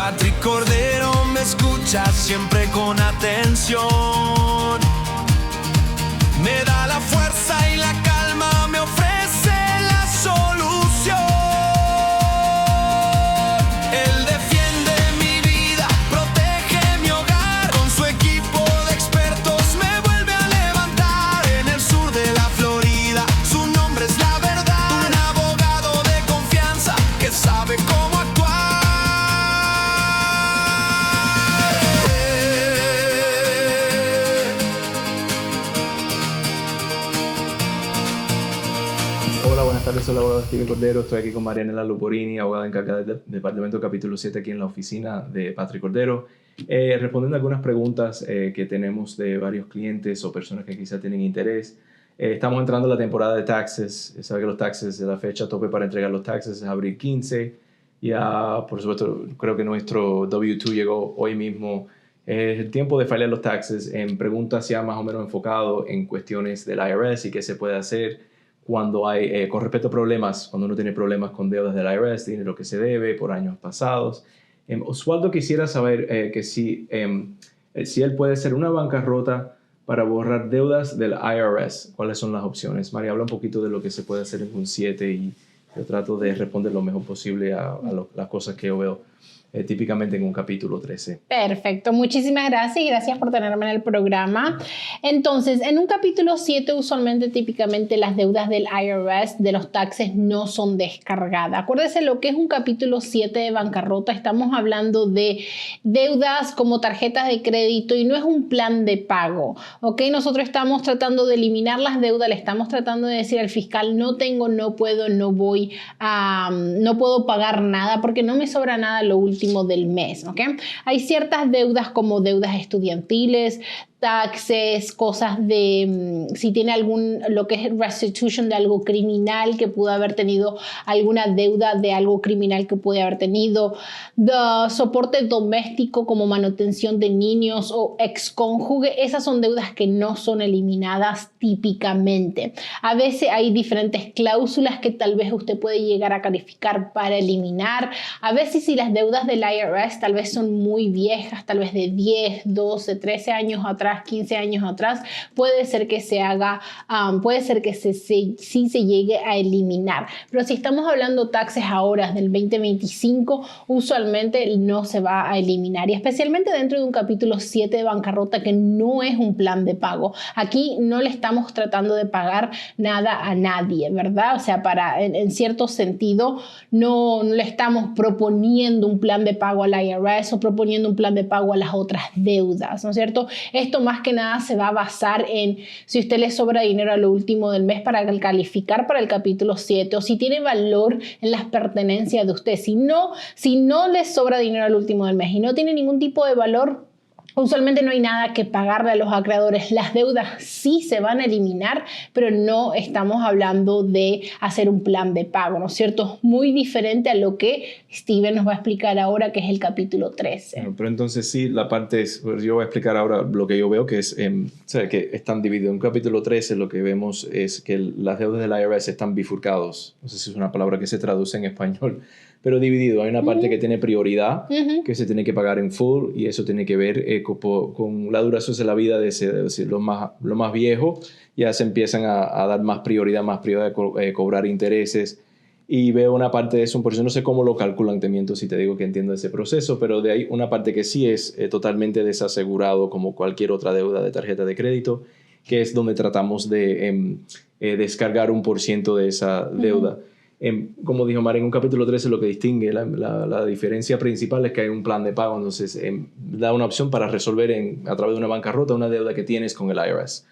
Patrick Cordero me escucha siempre con atención. Me da la fuerza y la calma, me ofrece la solución. Él defiende mi vida, protege mi hogar. Con su equipo de expertos me vuelve a levantar. En el sur de la Florida, su nombre es la verdad. Un abogado de confianza que sabe cómo actuar. Hola, buenas tardes, soy el abogado Steve Cordero, estoy aquí con Marianela Luporini, abogada encargada del Departamento Capítulo 7 aquí en la oficina de Patrick Cordero, respondiendo algunas preguntas que tenemos de varios clientes o personas que quizá tienen interés. Estamos entrando en la temporada de taxes, sabe que los taxes, la fecha tope para entregar los taxes es abril 15, ya por supuesto creo que nuestro W-2 llegó hoy mismo. Es el tiempo de filear los taxes en preguntas ya más o menos enfocado en cuestiones del IRS y qué se puede hacer cuando hay, con respecto a problemas, cuando uno tiene problemas con deudas del IRS, dinero que se debe por años pasados. Oswaldo quisiera saber que si él puede hacer una bancarrota para borrar deudas del IRS. ¿Cuáles son las opciones? María, habla un poquito de lo que se puede hacer en un 7 y yo trato de responder lo mejor posible a las cosas que yo veo típicamente en un capítulo 13. Perfecto, muchísimas gracias y gracias por tenerme en el programa. Entonces, en un capítulo 7 usualmente, típicamente las deudas del IRS, de los taxes, no son descargadas. Acuérdese lo que es un capítulo 7 de bancarrota. Estamos hablando de deudas como tarjetas de crédito y no es un plan de pago, ¿ok? Nosotros estamos tratando de eliminar las deudas, le estamos tratando de decir al fiscal, no tengo, no puedo, no puedo pagar nada porque no me sobra nada lo último del mes, ¿ok? Hay ciertas deudas como deudas estudiantiles, taxes, cosas de si tiene lo que es restitution de algo criminal que pudo haber tenido, alguna deuda de algo criminal que puede haber tenido, de soporte doméstico como manutención de niños o excónyuge. Esas son deudas que no son eliminadas típicamente. A veces hay diferentes cláusulas que tal vez usted puede llegar a calificar para eliminar. A veces si las deudas del IRS tal vez son muy viejas, tal vez de 10, 12, 13 años atrás, 15 años atrás, puede ser que se haga, puede ser que sí se llegue a eliminar. Pero si estamos hablando taxes ahora del 2025, usualmente no se va a eliminar. Y especialmente dentro de un capítulo 7 de bancarrota que no es un plan de pago. Aquí no le estamos tratando de pagar nada a nadie, ¿verdad? O sea, en cierto sentido, no le estamos proponiendo un plan de pago al IRS o proponiendo un plan de pago a las otras deudas, ¿no es cierto? Esto más que nada se va a basar en si usted le sobra dinero a lo último del mes para calificar para el capítulo 7 o si tiene valor en las pertenencias de usted. Si no le sobra dinero al último del mes y no tiene ningún tipo de valor, usualmente no hay nada que pagarle a los acreedores. Las deudas sí se van a eliminar, pero no estamos hablando de hacer un plan de pago, ¿no es cierto? Muy diferente a lo que Steven nos va a explicar ahora, que es el capítulo 13. Bueno, pero entonces sí, la parte es, pues yo voy a explicar ahora lo que yo veo, que es, o sea, que están divididos. En el capítulo 13 lo que vemos es que las deudas del IRS están bifurcados. No sé si es una palabra que se traduce en español, pero dividido. Hay una parte que tiene prioridad, que se tiene que pagar en full, y eso tiene que ver con la duración de la vida de lo más viejo. Ya se empiezan a dar más prioridad a cobrar intereses. Y veo una parte de eso, por eso no sé cómo lo calculan, te miento si te digo que entiendo ese proceso, pero de ahí una parte que sí es totalmente desasegurado como cualquier otra deuda de tarjeta de crédito, que es donde tratamos de descargar 1% de esa deuda. Como dijo María, en un capítulo 13 lo que distingue, la diferencia principal es que hay un plan de pago, entonces da una opción para resolver a través de una bancarrota una deuda que tienes con el IRS.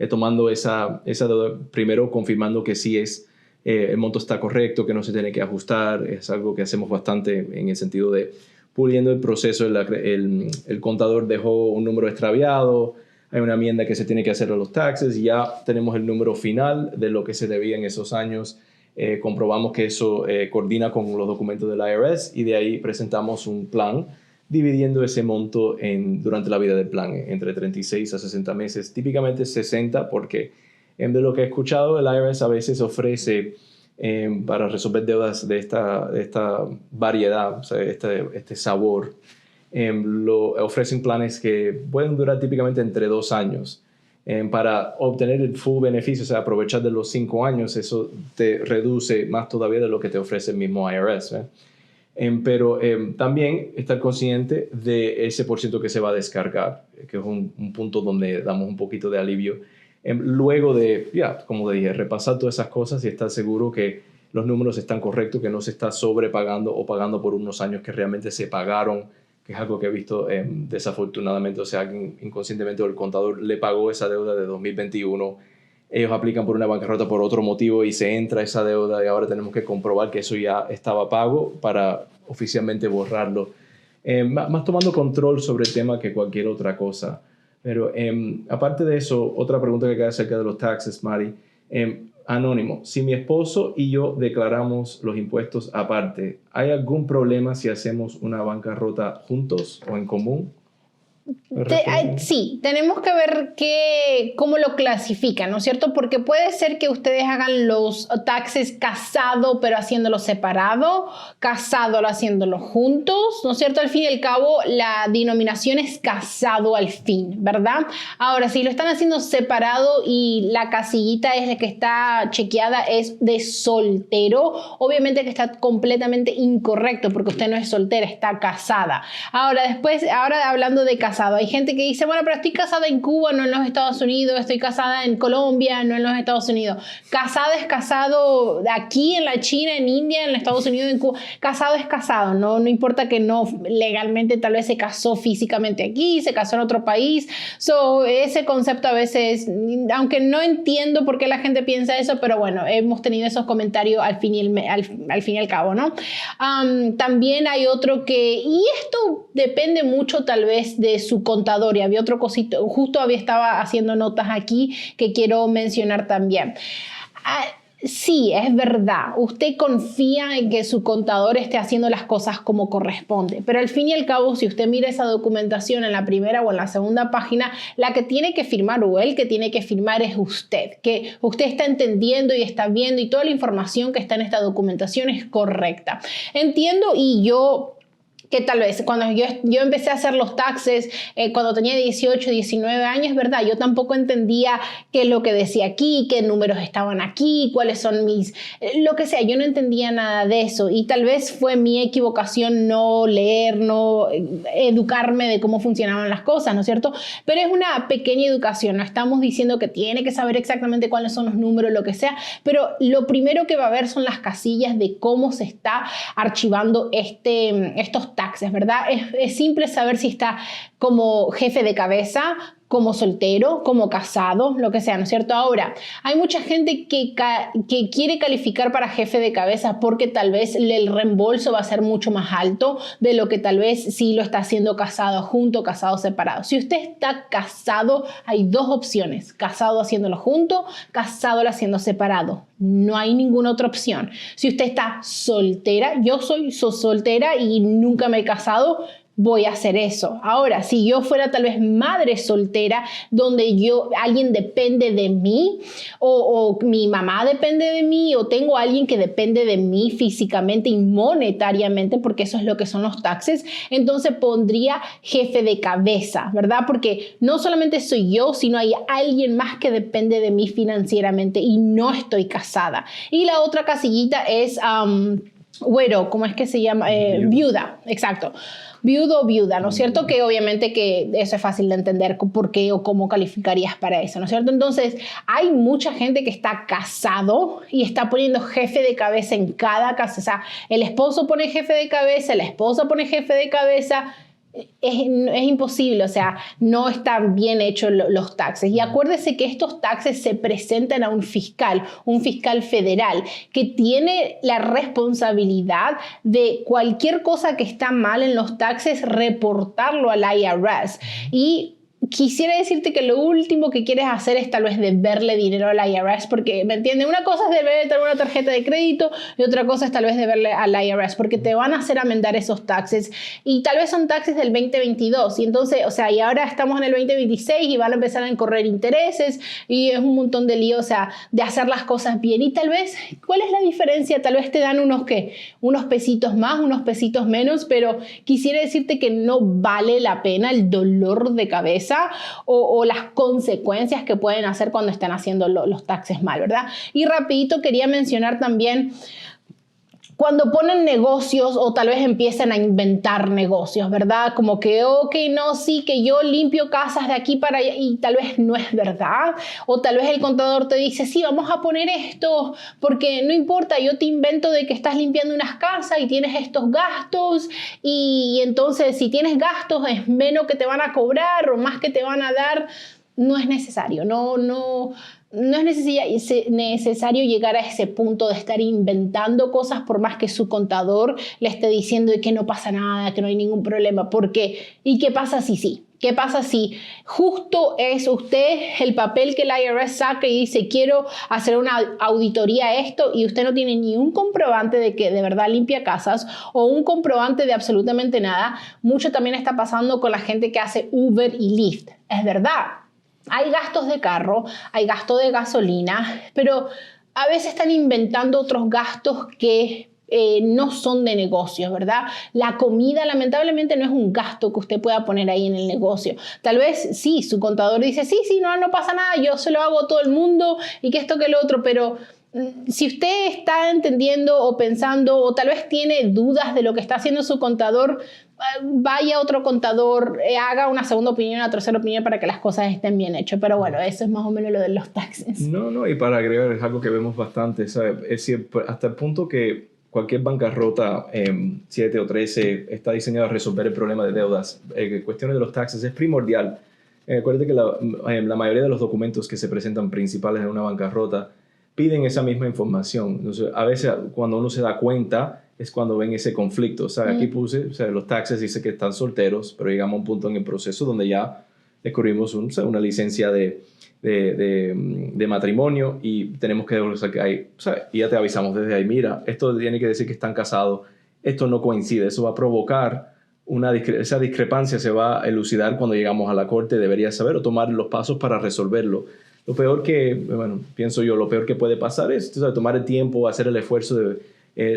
Tomando esa deuda, primero confirmando que sí el monto está correcto, que no se tiene que ajustar, es algo que hacemos bastante en el sentido de puliendo el proceso. El contador dejó un número extraviado, hay una enmienda que se tiene que hacer a los taxes y ya tenemos el número final de lo que se debía en esos años. Comprobamos que eso coordina con los documentos del IRS y de ahí presentamos un plan dividiendo ese monto durante la vida del plan entre 36 a 60 meses, típicamente 60 porque de lo que he escuchado el IRS a veces ofrece para resolver deudas de esta variedad, o sea, este sabor. Ofrecen planes que pueden durar típicamente entre 2 años. Para obtener el full beneficio, o sea, aprovechar de los 5 años, eso te reduce más todavía de lo que te ofrece el mismo IRS. Pero también estar consciente de ese por ciento que se va a descargar, que es un punto donde damos un poquito de alivio. Luego de, como dije, repasar todas esas cosas y estar seguro que los números están correctos, que no se está sobrepagando o pagando por unos años que realmente se pagaron, que es algo que he visto desafortunadamente, o sea, inconscientemente el contador le pagó esa deuda de 2021, ellos aplican por una bancarrota por otro motivo y se entra esa deuda y ahora tenemos que comprobar que eso ya estaba pago para oficialmente borrarlo. Más tomando control sobre el tema que cualquier otra cosa. Pero aparte de eso, otra pregunta que queda acerca de los taxes, Mari. Anónimo, si mi esposo y yo declaramos los impuestos aparte, ¿hay algún problema si hacemos una bancarrota juntos o en común? Sí, tenemos que ver cómo lo clasifican, ¿no es cierto? Porque puede ser que ustedes hagan los taxes casado, pero haciéndolo separado, casado haciéndolo juntos, ¿no es cierto? Al fin y al cabo, la denominación es casado al fin, ¿verdad? Ahora, si lo están haciendo separado y la casillita es la que está chequeada es de soltero, obviamente que está completamente incorrecto porque usted no es soltera, está casada. Ahora hablando de casado, hay gente que dice, bueno, pero estoy casada en Cuba, no en los Estados Unidos, estoy casada en Colombia, no en los Estados Unidos. Casada es casado aquí, en la China, en India, en los Estados Unidos, en Cuba. Casado es casado, no importa que no legalmente tal vez se casó físicamente aquí, se casó en otro país. Ese concepto a veces, aunque no entiendo por qué la gente piensa eso, pero bueno, hemos tenido esos comentarios al fin y al cabo, ¿no? También hay otro y esto depende mucho tal vez de su contador, y había otro cosito, justo estaba haciendo notas aquí que quiero mencionar también. Sí, es verdad, usted confía en que su contador esté haciendo las cosas como corresponde, pero al fin y al cabo, si usted mira esa documentación en la primera o en la segunda página, la que tiene que firmar o el que tiene que firmar es usted, que usted está entendiendo y está viendo y toda la información que está en esta documentación es correcta. Entiendo que tal vez cuando yo empecé a hacer los taxes, cuando tenía 18, 19 años, ¿verdad? Yo tampoco entendía qué es lo que decía aquí, qué números estaban aquí, cuáles son lo que sea. Yo no entendía nada de eso y tal vez fue mi equivocación no leer, no educarme de cómo funcionaban las cosas, ¿no es cierto? Pero es una pequeña educación, no estamos diciendo que tiene que saber exactamente cuáles son los números, lo que sea, pero lo primero que va a ver son las casillas de cómo se está archivando estos taxes, ¿verdad? Es simple saber si está como jefe de cabeza, como soltero, como casado, lo que sea, ¿no es cierto? Ahora, hay mucha gente que quiere calificar para jefe de cabeza porque tal vez el reembolso va a ser mucho más alto de lo que tal vez si lo está haciendo casado junto, casado separado. Si usted está casado, hay 2 opciones, casado haciéndolo junto, casado haciendo separado. No hay ninguna otra opción. Si usted está soltera, yo soy soltera y nunca me he casado, voy a hacer eso. Ahora, si yo fuera tal vez madre soltera, donde alguien depende de mí, o mi mamá depende de mí, o tengo a alguien que depende de mí físicamente y monetariamente, porque eso es lo que son los taxes, entonces pondría jefe de cabeza, ¿verdad? Porque no solamente soy yo, sino hay alguien más que depende de mí financieramente y no estoy casada. Y la otra casillita es widow, ¿cómo es que se llama? Viuda, exacto. Viudo o viuda, ¿no es cierto? Que obviamente que eso es fácil de entender por qué o cómo calificarías para eso, ¿no es cierto? Entonces, hay mucha gente que está casado y está poniendo jefe de cabeza en cada casa. O sea, el esposo pone jefe de cabeza, la esposa pone jefe de cabeza. Es imposible, o sea, no están bien hechos los taxes. Y acuérdese que estos taxes se presentan a un fiscal federal, que tiene la responsabilidad de cualquier cosa que está mal en los taxes, reportarlo al IRS. Y quisiera decirte que lo último que quieres hacer es tal vez deberle dinero al IRS, porque, ¿me entiendes? Una cosa es deber una tarjeta de crédito y otra cosa es tal vez deberle al IRS, porque te van a hacer amendar esos taxes y tal vez son taxes del 2022 y entonces, o sea, y ahora estamos en el 2026 y van a empezar a correr intereses y es un montón de lío, o sea, de hacer las cosas bien y tal vez, ¿cuál es la diferencia? Tal vez te dan unos pesitos más, unos pesitos menos, pero quisiera decirte que no vale la pena el dolor de cabeza o las consecuencias que pueden hacer cuando están haciendo los taxes mal, ¿verdad? Y rapidito quería mencionar también cuando ponen negocios o tal vez empiezan a inventar negocios, ¿verdad? Como que, ok, no, sí, que yo limpio casas de aquí para allá y tal vez no es verdad. O tal vez el contador te dice, sí, vamos a poner esto porque no importa, yo te invento de que estás limpiando unas casas y tienes estos gastos y entonces si tienes gastos es menos que te van a cobrar o más que te van a dar. No es necesario, no es necesario llegar a ese punto de estar inventando cosas por más que su contador le esté diciendo de que no pasa nada, que no hay ningún problema. ¿Por qué? ¿Y qué pasa si sí? ¿Qué pasa si justo es usted el papel que el IRS saca y dice quiero hacer una auditoría a esto y usted no tiene ni un comprobante de que de verdad limpia casas o un comprobante de absolutamente nada? Mucho también está pasando con la gente que hace Uber y Lyft. Es verdad. Hay gastos de carro, hay gasto de gasolina, pero a veces están inventando otros gastos que no son de negocios, ¿verdad? La comida lamentablemente no es un gasto que usted pueda poner ahí en el negocio. Tal vez sí, su contador dice, sí, no pasa nada, yo se lo hago a todo el mundo y que esto que lo otro, pero si usted está entendiendo o pensando o tal vez tiene dudas de lo que está haciendo su contador, vaya a otro contador, haga una segunda opinión, una tercera opinión para que las cosas estén bien hechas. Pero bueno, eso es más o menos lo de los taxes. No, y para agregar, es algo que vemos bastante, ¿sabes? Es decir, hasta el punto que cualquier bancarrota 7 o 13 está diseñada a resolver el problema de deudas. Cuestiones de los taxes es primordial. Acuérdate que la mayoría de los documentos que se presentan principales en una bancarrota piden esa misma información. Entonces, a veces cuando uno se da cuenta es cuando ven ese conflicto. O sea, aquí puse, o sea, los taxes dice que están solteros, pero llegamos a un punto en el proceso donde ya descubrimos una licencia de matrimonio y tenemos que devolver que hay, o sea, y ya te avisamos desde ahí, mira, esto tiene que decir que están casados, esto no coincide, eso va a provocar esa discrepancia se va a elucidar cuando llegamos a la corte, deberías saber o tomar los pasos para resolverlo. Lo peor que, bueno, pienso yo, lo peor que puede pasar es, tú sabes, tomar el tiempo, hacer el esfuerzo de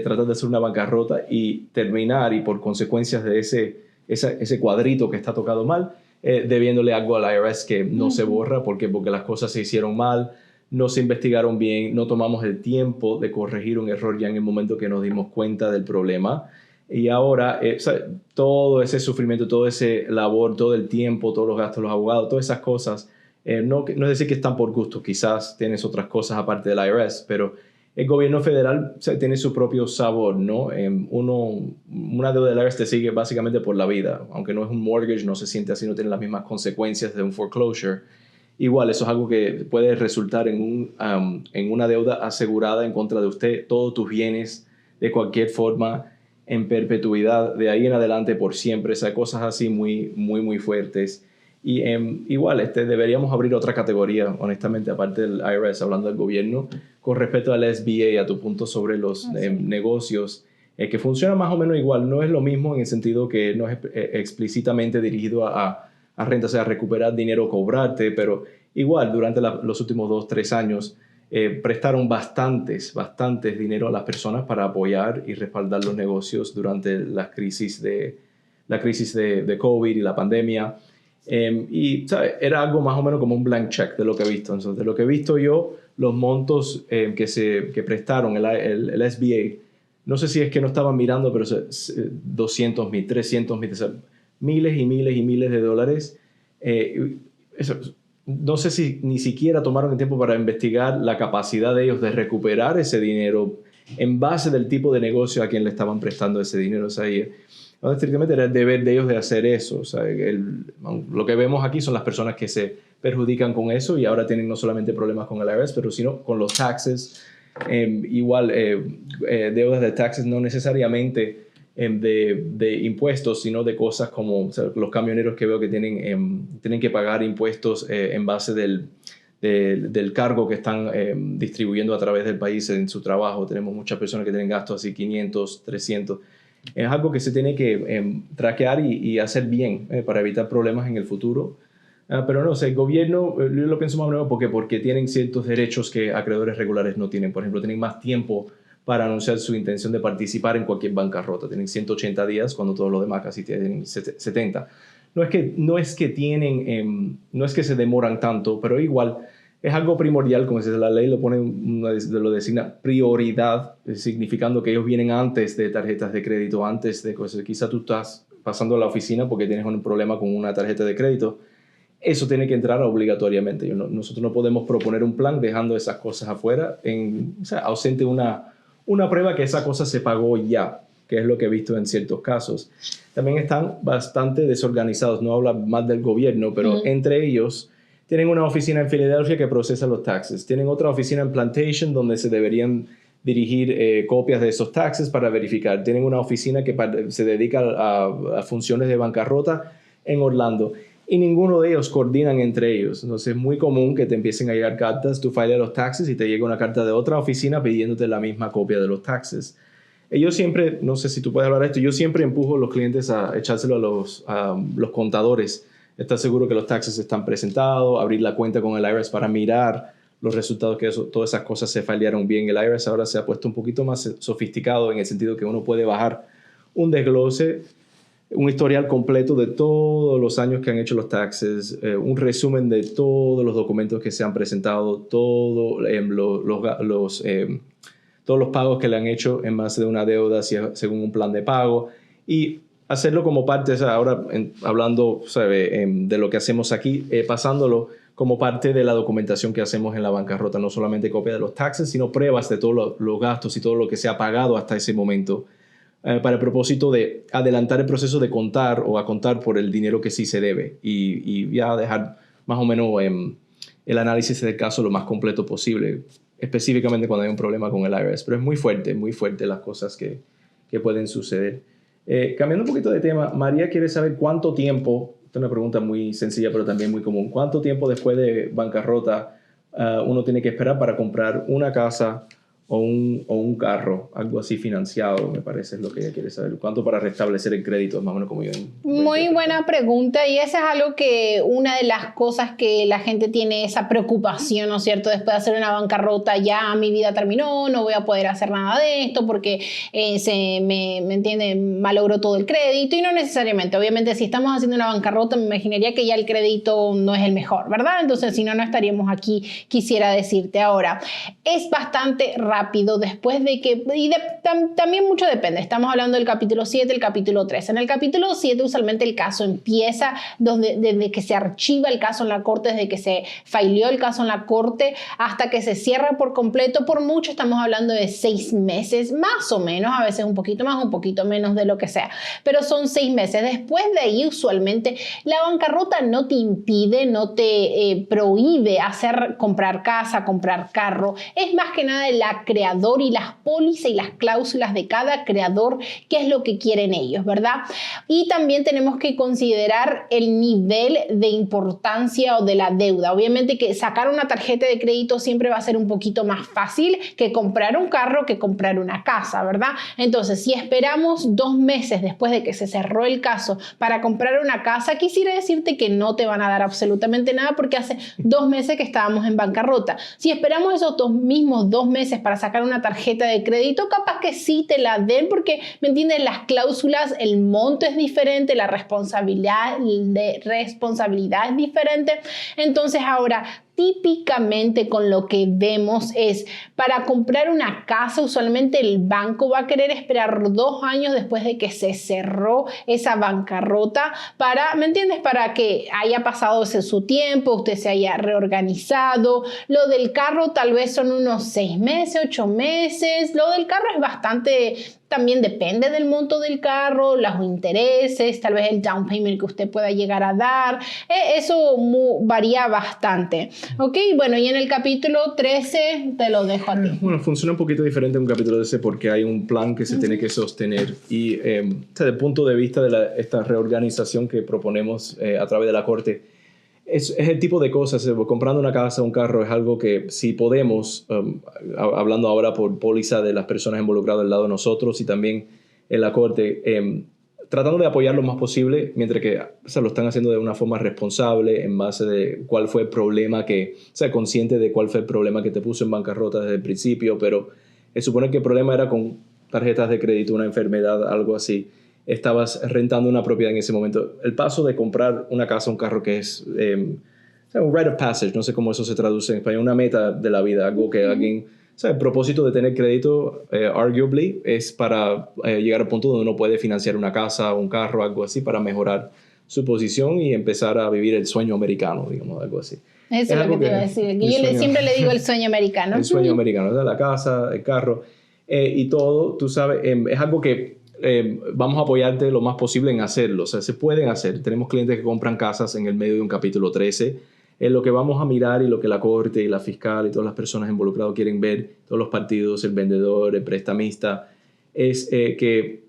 tratar de hacer una bancarrota y terminar, y por consecuencias de ese cuadrito que está tocado mal, debiéndole algo al IRS que no se borra porque las cosas se hicieron mal, no se investigaron bien, no tomamos el tiempo de corregir un error ya en el momento que nos dimos cuenta del problema. Y ahora, todo ese sufrimiento, todo ese labor, todo el tiempo, todos los gastos de los abogados, todas esas cosas, no es decir que están por gusto, quizás tienes otras cosas aparte del IRS, pero el gobierno federal tiene su propio sabor, ¿no? Una deuda del IRS te sigue básicamente por la vida. Aunque no es un mortgage, no se siente así, no tiene las mismas consecuencias de un foreclosure. Igual, eso es algo que puede resultar en una deuda asegurada en contra de usted, todos tus bienes, de cualquier forma, en perpetuidad, de ahí en adelante por siempre. Esas cosas así muy, muy, muy fuertes. Y igual, deberíamos abrir otra categoría, honestamente, aparte del IRS, hablando del gobierno, con respecto al SBA, a tu punto sobre los negocios, que funciona más o menos igual. No es lo mismo en el sentido que no es explícitamente dirigido a renta, o sea, a recuperar dinero o cobrarte, pero igual, durante los últimos 2-3 años, prestaron bastantes dinero a las personas para apoyar y respaldar los negocios durante la crisis de COVID y la pandemia. Y ¿sabes? Era algo más o menos como un blank check de lo que he visto. Entonces, de lo que he visto yo, los montos que prestaron el SBA, no sé si es que no estaban mirando, pero 200,000, 300,000, o sea, miles y miles y miles de dólares. No sé si ni siquiera tomaron el tiempo para investigar la capacidad de ellos de recuperar ese dinero en base del tipo de negocio a quien le estaban prestando ese dinero. O sea, estrictamente era el deber de ellos de hacer eso. O sea, lo que vemos aquí son las personas que se perjudican con eso y ahora tienen no solamente problemas con el IRS, pero sino con los taxes. Igual, deudas de taxes no necesariamente de impuestos, sino de cosas como, o sea, los camioneros que veo que tienen que pagar impuestos en base del cargo que están distribuyendo a través del país en su trabajo. Tenemos muchas personas que tienen gastos así 500, 300. Es algo que se tiene que traquear y hacer bien para evitar problemas en el futuro. Pero no sé, el gobierno, yo lo pienso más o menos porque tienen ciertos derechos que acreedores regulares no tienen. Por ejemplo, tienen más tiempo para anunciar su intención de participar en cualquier bancarrota. Tienen 180 días cuando todos los demás casi tienen 70. No es que se demoran tanto, pero igual es algo primordial, como si la ley lo designa prioridad, significando que ellos vienen antes de tarjetas de crédito, antes de cosas. Quizá tú estás pasando a la oficina porque tienes un problema con una tarjeta de crédito. Eso tiene que entrar obligatoriamente. Nosotros no podemos proponer un plan dejando esas cosas afuera, ausente una prueba que esa cosa se pagó ya, que es lo que he visto en ciertos casos. También están bastante desorganizados. No hablo más del gobierno, pero entre ellos tienen una oficina en Filadelfia que procesa los taxes. Tienen otra oficina en Plantation donde se deberían dirigir copias de esos taxes para verificar. Tienen una oficina que se dedica a funciones de bancarrota en Orlando. Y ninguno de ellos coordinan entre ellos. Entonces es muy común que te empiecen a llegar cartas, tú files los taxes y te llega una carta de otra oficina pidiéndote la misma copia de los taxes. Yo siempre, no sé si tú puedes hablar de esto, yo siempre empujo a los clientes a echárselo a los contadores. Estar seguro que los taxes están presentados, abrir la cuenta con el IRS para mirar los resultados, que todas esas cosas se filearon bien. El IRS ahora se ha puesto un poquito más sofisticado en el sentido que uno puede bajar un desglose, un historial completo de todos los años que han hecho los taxes, un resumen de todos los documentos que se han presentado, todos los pagos que le han hecho en base de una deuda según un plan de pago, y hacerlo como parte, ahora hablando de lo que hacemos aquí, pasándolo como parte de la documentación que hacemos en la bancarrota, no solamente copia de los taxes, sino pruebas de todos los gastos y todo lo que se ha pagado hasta ese momento, para el propósito de adelantar el proceso de contar o a contar por el dinero que sí se debe y ya dejar más o menos el análisis del caso lo más completo posible, específicamente cuando hay un problema con el IRS. Pero es muy fuerte las cosas que pueden suceder. Cambiando un poquito de tema, María quiere saber cuánto tiempo, esta es una pregunta muy sencilla pero también muy común, cuánto tiempo después de bancarrota uno tiene que esperar para comprar una casa o un carro, algo así financiado, me parece es lo que ella quiere saber. ¿Cuánto para restablecer el crédito? Más o menos como yo. Muy buena pregunta, y eso es algo que una de las cosas que la gente tiene esa preocupación, ¿no es cierto? Después de hacer una bancarrota, ya mi vida terminó, no voy a poder hacer nada de esto porque me entiende, malogró todo el crédito, y no necesariamente. Obviamente, si estamos haciendo una bancarrota, me imaginaría que ya el crédito no es el mejor, ¿verdad? Entonces, si no, no estaríamos aquí, quisiera decirte. Ahora, es bastante rápido después de que, también mucho depende, estamos hablando del capítulo 7, el capítulo 3. En el capítulo 7 usualmente el caso empieza desde que se archiva el caso en la corte, desde que se fileó el caso en la corte hasta que se cierra por completo. Por mucho estamos hablando de 6 meses, más o menos, a veces un poquito más, un poquito menos, de lo que sea, pero son 6 meses. Después de ahí usualmente la bancarrota no te impide, no te prohíbe comprar casa, comprar carro. Es más que nada el creador y las pólizas y las cláusulas de cada creador, qué es lo que quieren ellos, ¿verdad? Y también tenemos que considerar el nivel de importancia o de la deuda. Obviamente que sacar una tarjeta de crédito siempre va a ser un poquito más fácil que comprar un carro, que comprar una casa, ¿verdad? Entonces, si esperamos 2 meses después de que se cerró el caso para comprar una casa, quisiera decirte que no te van a dar absolutamente nada porque hace 2 meses que estábamos en bancarrota. Si esperamos esos mismos 2 meses para sacar una tarjeta de crédito, capaz que sí te la den porque, ¿me entiendes? Las cláusulas, el monto es diferente, la responsabilidad es diferente. Entonces ahora, típicamente con lo que vemos es, para comprar una casa, usualmente el banco va a querer esperar 2 años después de que se cerró esa bancarrota para, ¿me entiendes? Para que haya pasado su tiempo, usted se haya reorganizado. Lo del carro tal vez son unos 6 meses, 8 meses. Lo del carro es bastante También depende del monto del carro, los intereses, tal vez el down payment que usted pueda llegar a dar. Eso varía bastante. ¿Ok? Bueno, y en el capítulo 13 te lo dejo a ti. Bueno, funciona un poquito diferente en un capítulo 13 porque hay un plan que se tiene que sostener. Y desde el punto de vista de esta reorganización que proponemos a través de la Corte, es el tipo de cosas, comprando una casa, un carro, es algo que si podemos, hablando ahora por póliza de las personas involucradas al lado de nosotros y también en la Corte, tratando de apoyar lo más posible, mientras que lo están haciendo de una forma responsable en base de cuál fue el problema consciente de cuál fue el problema que te puso en bancarrota desde el principio, pero supone que el problema era con tarjetas de crédito, una enfermedad, algo así. Estabas rentando una propiedad en ese momento. El paso de comprar una casa, un carro que es un rite of passage, no sé cómo eso se traduce en español, una meta de la vida, algo que alguien, el propósito de tener crédito, arguably, es para llegar al punto donde uno puede financiar una casa, un carro, algo así, para mejorar su posición y empezar a vivir el sueño americano, digamos, algo así. Eso es lo que te iba a decir. Siempre le digo el sueño americano. El sueño americano, la casa, el carro y todo, tú sabes, es algo que vamos a apoyarte lo más posible en hacerlo. O sea, se pueden hacer. Tenemos clientes que compran casas en el medio de un capítulo 13. Lo que vamos a mirar y lo que la Corte y la fiscal y todas las personas involucradas quieren ver, todos los partidos, el vendedor, el prestamista, es que,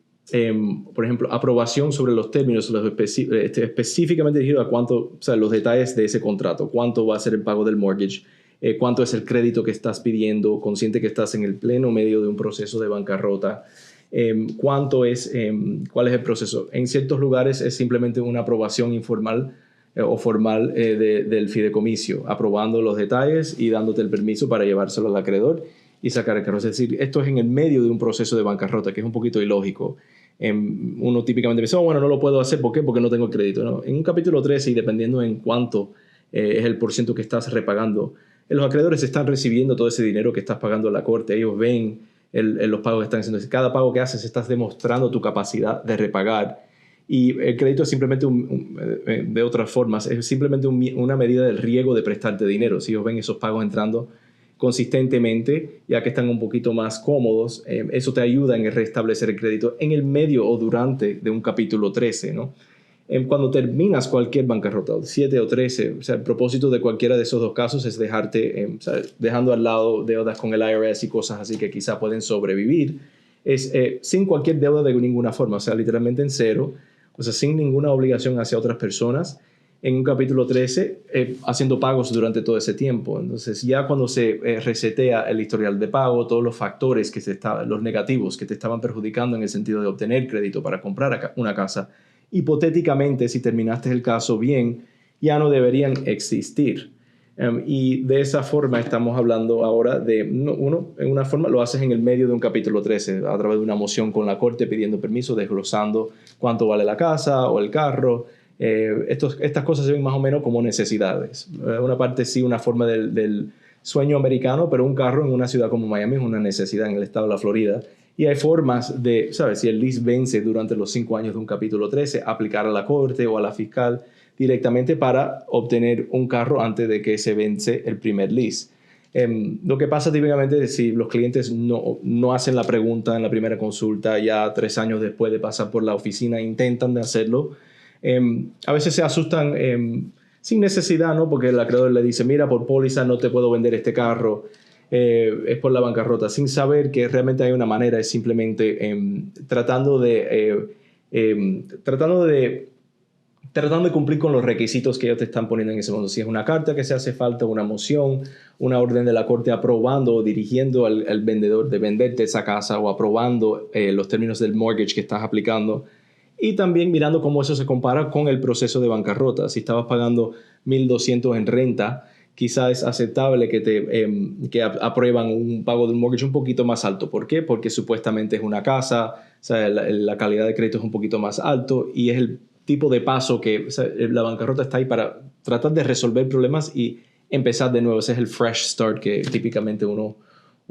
por ejemplo, aprobación sobre los términos, específicamente dirigido a cuánto, los detalles de ese contrato, cuánto va a ser el pago del mortgage, cuánto es el crédito que estás pidiendo, consciente que estás en el pleno medio de un proceso de bancarrota. ¿Cuál es el proceso? En ciertos lugares es simplemente una aprobación informal o formal del fideicomiso, aprobando los detalles y dándote el permiso para llevárselo al acreedor y sacar el carro. Es decir, esto es en el medio de un proceso de bancarrota, que es un poquito ilógico. Uno típicamente dice, bueno, no lo puedo hacer, ¿por qué? Porque no tengo crédito, ¿no? En un capítulo 13, y dependiendo en cuánto es el porciento que estás repagando, los acreedores están recibiendo todo ese dinero que estás pagando a la Corte. Ellos ven los pagos que están haciendo. Cada pago que haces estás demostrando tu capacidad de repagar. Y el crédito es simplemente, de otras formas, es simplemente una medida del riesgo de prestarte dinero. Si ellos ven esos pagos entrando consistentemente, ya que están un poquito más cómodos, eso te ayuda en restablecer el crédito en el medio o durante de un capítulo 13, ¿no? Cuando terminas cualquier bancarrota, 7 o 13, o sea, el propósito de cualquiera de esos dos casos es dejarte, dejando al lado deudas con el IRS y cosas así que quizá pueden sobrevivir, sin cualquier deuda de ninguna forma, o sea, literalmente en cero, o sea, sin ninguna obligación hacia otras personas, en un capítulo 13, haciendo pagos durante todo ese tiempo. Entonces, ya cuando se resetea el historial de pago, todos los factores, los negativos que te estaban perjudicando en el sentido de obtener crédito para comprar una casa, hipotéticamente, si terminaste el caso bien, ya no deberían existir. Y de esa forma estamos hablando ahora de, en una forma lo haces en el medio de un capítulo 13, a través de una moción con la Corte pidiendo permiso, desglosando cuánto vale la casa o el carro. Estas cosas se ven más o menos como necesidades. Una parte sí, una forma del sueño americano, pero un carro en una ciudad como Miami es una necesidad en el estado de la Florida. Y hay formas de, ¿sabes? Si el lease vence durante los 5 años de un capítulo 13, aplicar a la Corte o a la fiscal directamente para obtener un carro antes de que se vence el primer lease. Lo que pasa típicamente es si los clientes no hacen la pregunta en la primera consulta, ya 3 años después de pasar por la oficina intentan de hacerlo, a veces se asustan sin necesidad, ¿no? Porque el acreedor le dice, mira, por póliza no te puedo vender este carro, es por la bancarrota, sin saber que realmente hay una manera, es simplemente tratando de cumplir con los requisitos que ellos te están poniendo en ese momento. Si es una carta que se hace falta, una moción, una orden de la Corte aprobando o dirigiendo al vendedor de venderte esa casa o aprobando los términos del mortgage que estás aplicando. Y también mirando cómo eso se compara con el proceso de bancarrota. Si estabas pagando $1,200 en renta, quizás es aceptable que aprueban un pago de un mortgage un poquito más alto. ¿Por qué? Porque supuestamente es una casa, o sea, la calidad de crédito es un poquito más alto y es el tipo de paso que, o sea, la bancarrota está ahí para tratar de resolver problemas y empezar de nuevo. Ese es el fresh start que típicamente uno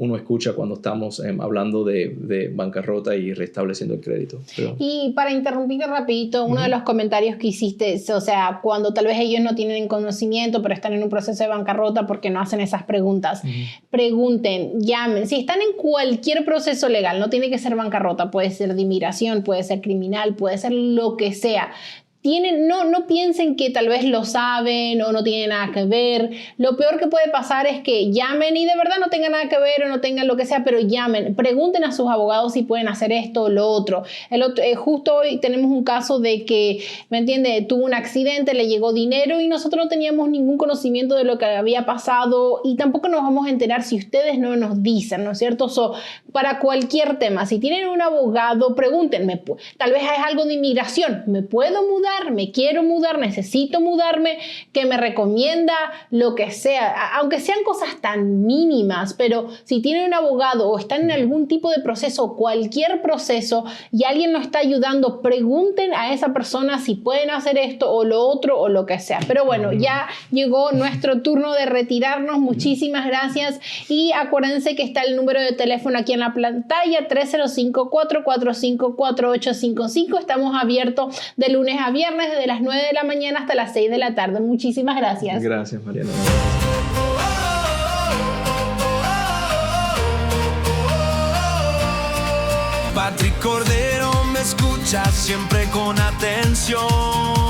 uno escucha cuando estamos hablando de bancarrota y restableciendo el crédito. Pero... Y para interrumpirte rapidito, uno de los comentarios que hiciste, o sea, cuando tal vez ellos no tienen conocimiento, pero están en un proceso de bancarrota porque no hacen esas preguntas. Pregunten, llamen. Si están en cualquier proceso legal, no tiene que ser bancarrota, puede ser de inmigración, puede ser criminal, puede ser lo que sea. No piensen que tal vez lo saben o no tienen nada que ver. Lo peor que puede pasar es que llamen y de verdad no tengan nada que ver o no tengan lo que sea, pero llamen, pregunten a sus abogados si pueden hacer esto o lo otro. Justo hoy tenemos un caso de que, ¿me entiende? Tuvo un accidente, le llegó dinero y nosotros no teníamos ningún conocimiento de lo que había pasado y tampoco nos vamos a enterar si ustedes no nos dicen, ¿no es cierto? Para cualquier tema, si tienen un abogado, pregúntenme, tal vez es algo de inmigración, ¿me puedo mudar? Me quiero mudar, necesito mudarme, que me recomienda, lo que sea, aunque sean cosas tan mínimas, pero si tienen un abogado o están en algún tipo de proceso, cualquier proceso, y alguien nos está ayudando, pregunten a esa persona si pueden hacer esto o lo otro o lo que sea. Pero bueno, ya llegó nuestro turno de retirarnos. Muchísimas gracias y acuérdense que está el número de teléfono aquí en la pantalla, 305-445-4855. Estamos abiertos de lunes a viernes, desde las 9 de la mañana hasta las 6 de la tarde. Muchísimas gracias. Gracias, Mariana. Patrick Cordero me escucha siempre con atención.